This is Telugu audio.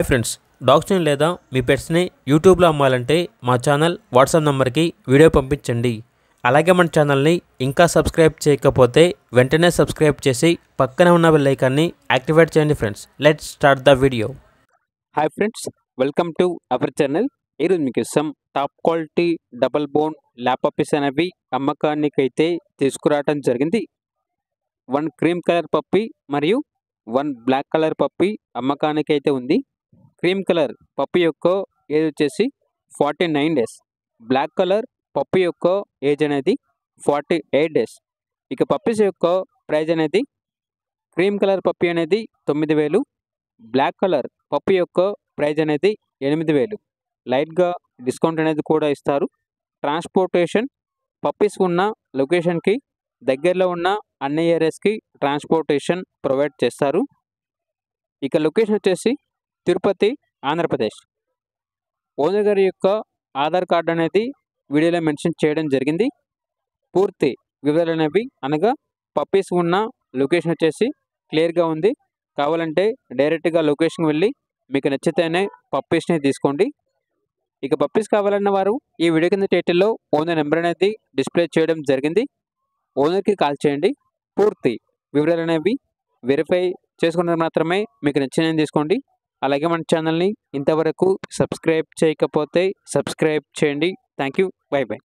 ఫ్రెండ్స్, డాగ్స్ని లేదా మీ పెట్స్ని యూట్యూబ్లో అమ్మాలంటే మా ఛానల్ వాట్సాప్ నెంబర్కి వీడియో పంపించండి. అలాగే మన ఛానల్ని ఇంకా సబ్స్క్రైబ్ చేయకపోతే వెంటనే సబ్స్క్రైబ్ చేసి పక్కనే ఉన్న బెల్ ఐకాన్ని యాక్టివేట్ చేయండి. Friends, let's start the video. Hi friends, welcome to our channel. ఈరోజు మీకు top quality double bone lap puppies అనేవి అమ్మకానికైతే తీసుకురావడం జరిగింది. 1 క్రీమ్ కలర్ పప్పీ మరియు 1 బ్లాక్ కలర్ పప్పీ అమ్మకానికైతే ఉంది. క్రీమ్ కలర్ పప్పీ యొక్క ఏజ్ వచ్చేసి 49 డేస్. బ్లాక్ కలర్ పప్పీ యొక్క ఏజ్ అనేది 48 డేస్. ఇక పప్పీస్ యొక్క ప్రైజ్ అనేది క్రీమ్ కలర్ పప్పీ అనేది 9,000, బ్లాక్ కలర్ పప్పీ యొక్క ప్రైజ్ అనేది 8,000. లైట్గా డిస్కౌంట్ అనేది కూడా ఇస్తారు. ట్రాన్స్పోర్టేషన్ పప్పీస్ ఉన్న లొకేషన్కి దగ్గరలో ఉన్న అన్ని ఏరియాస్కి ట్రాన్స్పోర్టేషన్ ప్రొవైడ్ చేస్తారు. ఇక లొకేషన్ వచ్చేసి తిరుపతి, ఆంధ్రప్రదేశ్. ఓనర్ గారి యొక్క ఆధార్ కార్డు అనేది వీడియోలో మెన్షన్ చేయడం జరిగింది. పూర్తి వివరాలు అనేవి అనగా పప్పీస్ ఉన్న లొకేషన్ వచ్చేసి క్లియర్గా ఉంది. కావాలంటే డైరెక్ట్గా లొకేషన్కి వెళ్ళి మీకు నచ్చితేనే పప్పీస్ని తీసుకోండి. ఇక పప్పీస్ కావాలన్న వారు ఈ వీడియో కింద టైటిల్లో ఓనర్ నెంబర్ అనేది డిస్ప్లే చేయడం జరిగింది. ఓనర్కి కాల్ చేయండి. పూర్తి వివరాలు అనేవి వెరిఫై చేసుకున్నది మాత్రమే మీకు నచ్చినవి తీసుకోండి. అలాగే మన ఛానల్ని ఇంతవరకు సబ్స్క్రైబ్ చేయకపోతే సబ్స్క్రైబ్ చేయండి. Thank you. By by.